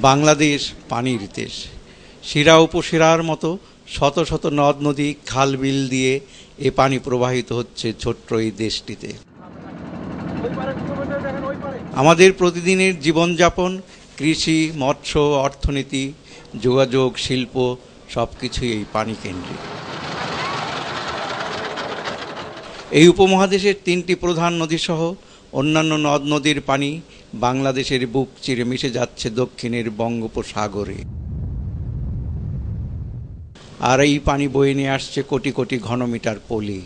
বাংলাদেশ পানির দেশ। শিরা উপশিরার মতো শত শত নদ নদী খাল বিল দিয়ে এ পানি প্রবাহিত হচ্ছে ছোট্ট এই দেশটিতে। আমাদের প্রতিদিনের জীবনযাপন, কৃষি, মৎস্য, অর্থনীতি, যোগাযোগ, শিল্প সবকিছুই এই পানি কেন্দ্রিক। এই উপমহাদেশের 3টি প্রধান নদীসহ অন্যান্য নদ নদীর পানি বাংলাদেশের বুক চিরে মিশে যাচ্ছে দক্ষিণের বঙ্গোপসাগরে। আর এই পানি বয়ে নিয়ে আসছে কোটি কোটি ঘনমিটার পলি।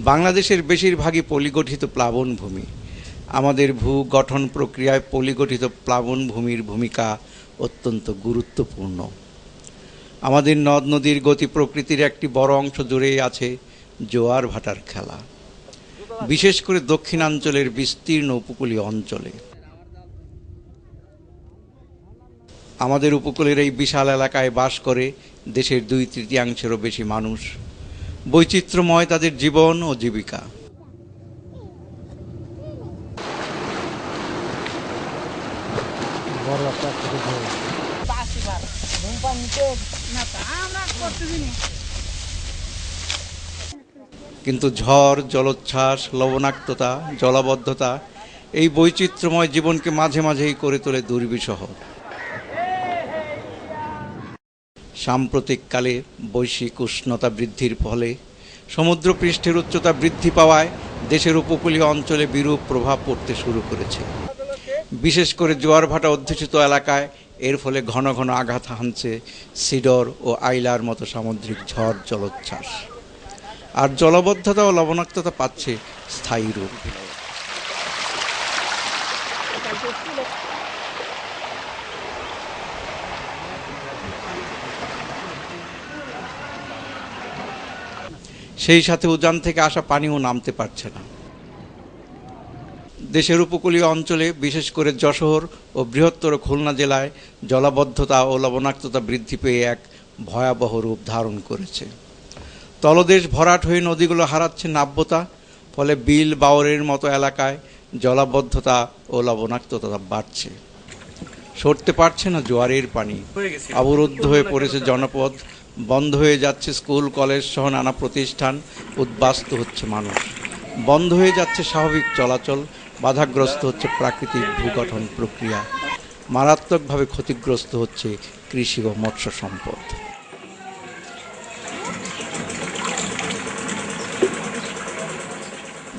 বাংলাদেশের বেশিরভাগই পলিগঠিত প্লাবনভূমি। আমাদের ভূ গঠন প্রক্রিয়ায় পলিগঠিত প্লাবনভূমির ভূমিকা অত্যন্ত গুরুত্বপূর্ণ। আমাদের নদ নদীর গতি প্রকৃতির একটি বড় অংশ জুড়েই আছে জোয়ার ভাটার খেলা, বিশেষ করে দক্ষিণাঞ্চলের বিস্তীর্ণ উপকূলীয় অঞ্চলে। আমাদের উপকূলের এই বিশাল এলাকায় বাস করে দেশের 2/3 বেশি মানুষ। বৈচিত্র্যময় তাদের জীবন ও জীবিকা। কিন্তু ঝড়, জলোচ্ছ্বাস, লবণাক্ততা, জলাবদ্ধতা এই বৈচিত্র্যময় জীবনকে মাঝে মাঝেই করে তোলে দুর্বিষহ। সাম্প্রতিককালে বৈশ্বিক উষ্ণতা বৃদ্ধির ফলে সমুদ্রপৃষ্ঠের উচ্চতা বৃদ্ধি পাওয়ায় দেশের উপকূলীয় অঞ্চলে বিরূপ প্রভাব পড়তে শুরু করেছে। বিশেষ করে জোয়ার ভাটা অধ্যুষিত এলাকায় এর ফলে ঘন ঘন আঘাত হানছে সিডর ও আইলার মতো সামুদ্রিক ঝড়, জলোচ্ছ্বাস। আর জলাবদ্ধতা ও লবণাক্ততা পাচ্ছে স্থায়ী রূপ। সেই সাথে উজান থেকে আসা পানিও নামতে পারছে না। দেশের উপকূলীয় অঞ্চলে, বিশেষ করে যশোর ও বৃহত্তর খুলনা জেলায় জলাবদ্ধতা ও লবণাক্ততা বৃদ্ধি পেয়ে এক ভয়াবহ রূপ ধারণ করেছে। তলদেশ ভরাট হয়ে নদীগুলো হারাচ্ছে নাব্যতা, ফলে বিল, বাওরের মতো এলাকায় জলাবদ্ধতা ও লবণাক্ততা বাড়ছে। সরতে পারছে না জোয়ারের পানি, অবরুদ্ধ হয়ে পড়েছে জনপদ, বন্ধ হয়ে যাচ্ছে স্কুল, কলেজ সহ নানা প্রতিষ্ঠান, উদ্বাস্তু হচ্ছে মানুষ। বন্ধ হয়ে যাচ্ছে স্বাভাবিক চলাচল, বাধাগ্রস্ত হচ্ছে প্রাকৃতিক ভূগঠন প্রক্রিয়া, মারাত্মকভাবে ক্ষতিগ্রস্ত হচ্ছে কৃষি ও মৎস্য সম্পদ।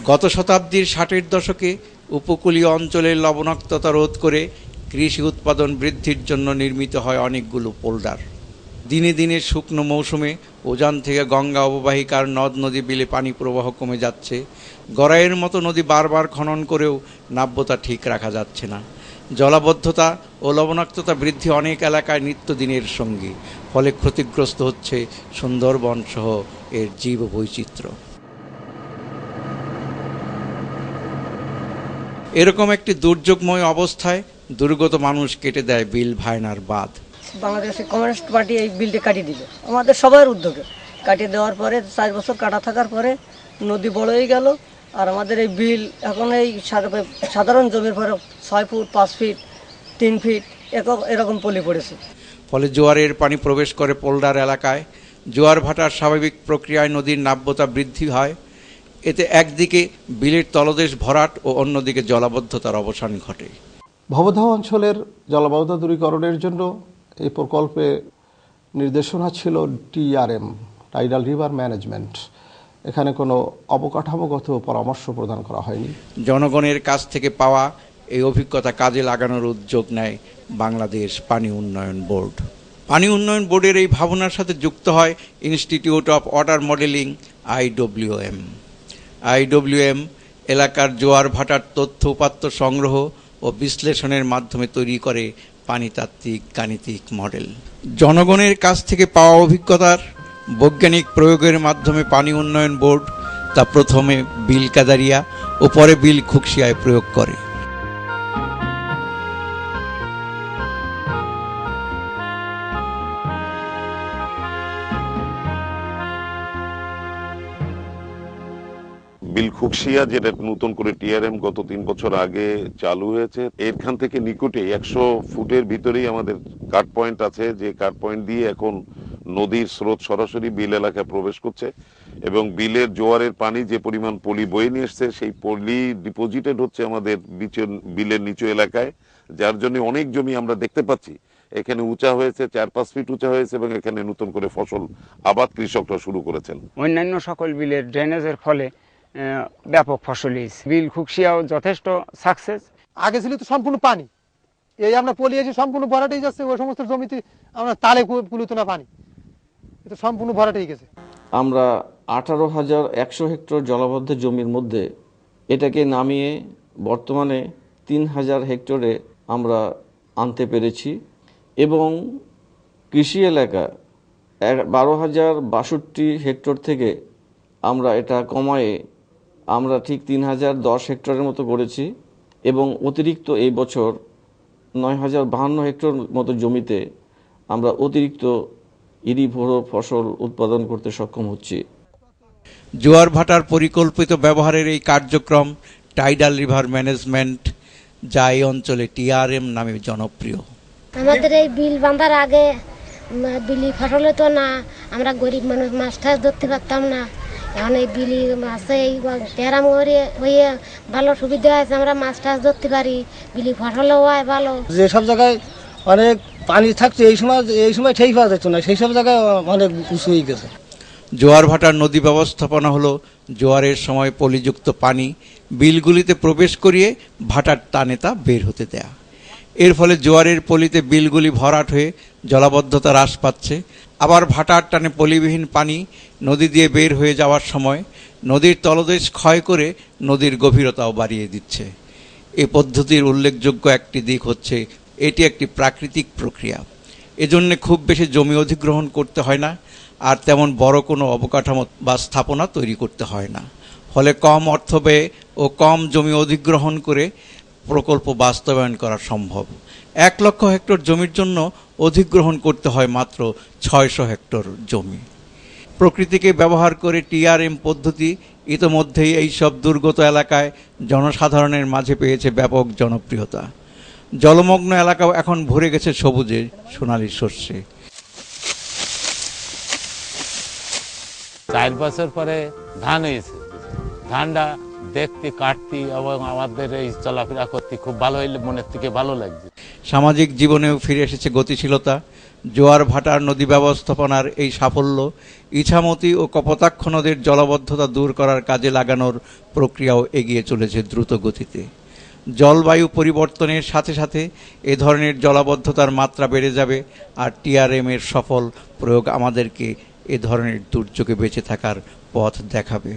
গত শতাব্দীর 60-এর দশকে উপকূলীয় অঞ্চলের লবণাক্ততা রোধ করে কৃষি উৎপাদন বৃদ্ধির জন্য নির্মিত হয় অনেকগুলো পোল্ডার। দিনে দিনে শুকনো মৌসুমে উজান থেকে গঙ্গা অববাহিকার নদ নদী বিলে পানি প্রবাহ কমে যাচ্ছে। গড়াইয়ের মতো নদী বারবার খনন করেও নাব্যতা ঠিক রাখা যাচ্ছে না। জলাবদ্ধতা ও লবণাক্ততা বৃদ্ধি অনেক এলাকায় নিত্যদিনের সঙ্গী, ফলে ক্ষতিগ্রস্ত হচ্ছে সুন্দরবন সহ এর জীব বৈচিত্র্য। এরকম একটি দুর্যোগময় অবস্থায় দুর্গত মানুষ কেটে দেয় বিল ভায়নার বাঁধ। বাংলাদেশের কমিউনিস্ট পার্টি এই বিলটা কাটিয়ে দিল আমাদের সবার উদ্যোগে। কাটিয়ে দেওয়ার পরে 4 বছর কাটা থাকার পরে নদী বড় হয়ে গেল। আর আমাদের এই বিল এখন এই সাধারণ জমির পরে 6 ফুট, 5 ফিট, 3 ফিট এরকম পলি পড়েছে। ফলে জোয়ারের পানি প্রবেশ করে পোল্ডার এলাকায়। জোয়ার ভাটার স্বাভাবিক প্রক্রিয়ায় নদীর নাব্যতা বৃদ্ধি হয়। এতে একদিকে বিলের তলদেশ ভরাট ও অন্যদিকে জলাবদ্ধতার অবসান ঘটে। ভবদাহ অঞ্চলের জলাবদ্ধতা দূরীকরণের জন্য এই প্রকল্পে নির্দেশনা ছিল TRM, টাইডাল রিভার ম্যানেজমেন্ট। এখানে কোনো অবকাঠামোগত পরামর্শ প্রদান করা হয়নি। জনগণের কাছ থেকে পাওয়া এই অভিজ্ঞতা কাজে লাগানোর উদ্যোগ নেয় বাংলাদেশ পানি উন্নয়ন বোর্ড। পানি উন্নয়ন বোর্ডের এই ভাবনার সাথে যুক্ত হয় institute of water modelling, IWM এলাকার জোয়ার ভাটার তথ্য উপাত্ত সংগ্রহ ও বিশ্লেষণের মাধ্যমে তৈরি করে পানিতাত্ত্বিক গাণিতিক মডেল। জনগণের কাছ থেকে পাওয়া অভিজ্ঞতার বৈজ্ঞানিক প্রয়োগের মাধ্যমে পানি উন্নয়ন বোর্ড তা প্রথমে বিল কাদারিয়া ও পরে বিল খুকশিয়ায় প্রয়োগ করে। বিল খুকশিয়া, যেটা নতুন করে টিআরএম গত 3 বছর আগে চালু হয়েছে, এখান থেকে নিকটে 100 ফুটের ভিতরেই আমাদের কাট পয়েন্ট আছে, যে কাট পয়েন্ট দিয়ে এখন নদীর স্রোত সরাসরি বিল এলাকায় প্রবেশ করছে এবং বিলের জোয়ারের পানি যে পরিমাণ পলি বয়ে নিয়ে এসছে সেই পলি ডিপোজিটেড হচ্ছে আমাদের বিলের নিচু এলাকায়, যার জন্য অনেক জমি আমরা দেখতে পাচ্ছি এখানে উঁচা হয়েছে, 4-5 ফিট উঁচা হয়েছে এবং এখানে নতুন করে ফসল আবাদ কৃষকরা শুরু করেছেন। অন্যান্য সকল বিলের ড্রেনেজের ফলে ব্যাপক ফসল হয়েছে। বিল খুকশিয়াও যথেষ্ট সাকসেস। আগে ছিল তো সম্পূর্ণ পানি, এই আমরা পলি এসে সম্পূর্ণ ভরাটেই যাচ্ছে, ওই সমস্ত জমিতে আমরা তালে কুলিত না পানি, এটা সম্পূর্ণ ভরাটেই গেছে। আমরা 18,100 হেক্টর জলাবদ্ধ জমির মধ্যে এটাকে নামিয়ে বর্তমানে 3,000 হেক্টরে আমরা আনতে পেরেছি এবং কৃষি এলাকা 12,062 হেক্টর থেকে আমরা এটা কমায়ে আমরা ঠিক 3,010 হেক্টরের মতো করেছি এবং অতিরিক্ত এই বছর 9,052 হেক্টর মতো জমিতে আমরা অতিরিক্ত ইরিভোরো ফসল উৎপাদন করতে সক্ষম হচ্ছি। জোয়ার ভাটার পরিকল্পিত ব্যবহারের এই কার্যক্রম টাইডাল রিভার ম্যানেজমেন্ট, যা এই অঞ্চলে টিআরএম নামে জনপ্রিয়। আমাদের এই বিল বাঁধার আগে বিলি ফসল হতো না, আমরা গরিব মানুষ মাছ টাছ ধরতে পারতাম না। এখন এই বিলি মাছে এই ট্যারাম হয়ে ভালো সুবিধা আছে, আমরা মাছ টাছ ধরতে পারি, বিলি ফসলও হয় ভালো। যেসব জায়গায় অনেক পানি থাকছে এই সময় ঠিক পাওয়া যেত না, সেই সব জায়গায় অনেক উঁচু হয়ে গেছে। জোয়ার ভাটার নদী ব্যবস্থাপনা হলো জোয়ারের সময় পলিযুক্ত পানি বিলগুলিতে প্রবেশ করিয়ে ভাটার টানে তা বের হতে দেয়া। এর ফলে জোয়ারের পলিতে বিলগুলি ভরাট হয়ে জলাবদ্ধতা হ্রাস পাচ্ছে। আবার ভাটার টানে পলিবিহীন পানি নদী দিয়ে বের হয়ে যাওয়ার সময় নদীর তলদেশ ক্ষয় করে নদীর গভীরতাও বাড়িয়ে দিচ্ছে। এই পদ্ধতির উল্লেখযোগ্য একটি দিক হচ্ছে এটি একটি প্রাকৃতিক প্রক্রিয়া। এজন্য খুব বেশি জমি অধিগ্রহণ করতে হয় না, আর তেমন বড় কোনো অবকাঠামো বা স্থাপনা তৈরি করতে হয় না। ফলে কম অর্থ ব্যয়ে ও কম জমি অধিগ্রহণ করে প্রকল্প বাস্তবায়ন করা সম্ভব। 1 লক্ষ হেক্টর জমির জন্য অধিগ্রহণ করতে হয় মাত্র 600 হেক্টর জমি। প্রকৃতিকে ব্যবহার করে টিআরএম পদ্ধতি ইতোমধ্যেই এইসব দুর্গত এলাকায় জনসাধারণের মাঝে পেয়েছে ব্যাপক জনপ্রিয়তা। জলমগ্ন এলাকাও এখন ভরে গেছে সবুজে সোনালী শস্যে। 4 বছর পরে ধান হয়েছে, ধানটা দেখতে কাটতে এবং আমাদের এই চলাফেরা করতে খুব ভালো হইলে মনের থেকে ভালো লাগছে। সামাজিক জীবনেও ফিরে এসেছে গতিশীলতা। জোয়ার ভাটার নদী ব্যবস্থাপনার এই সাফল্য ইছামতি ও কপোতাক্ষ নদীর জলাবদ্ধতা দূর করার কাজে লাগানোর প্রক্রিয়াও এগিয়ে চলেছে দ্রুত গতিতে। জলবায়ু পরিবর্তনের সাথে সাথে এ ধরনের জলাবদ্ধতার মাত্রা বেড়ে যাবে, আর টিআরএম এর সফল প্রয়োগ আমাদেরকে এ ধরনের দুর্যোগে বেঁচে থাকার পথ দেখাবে।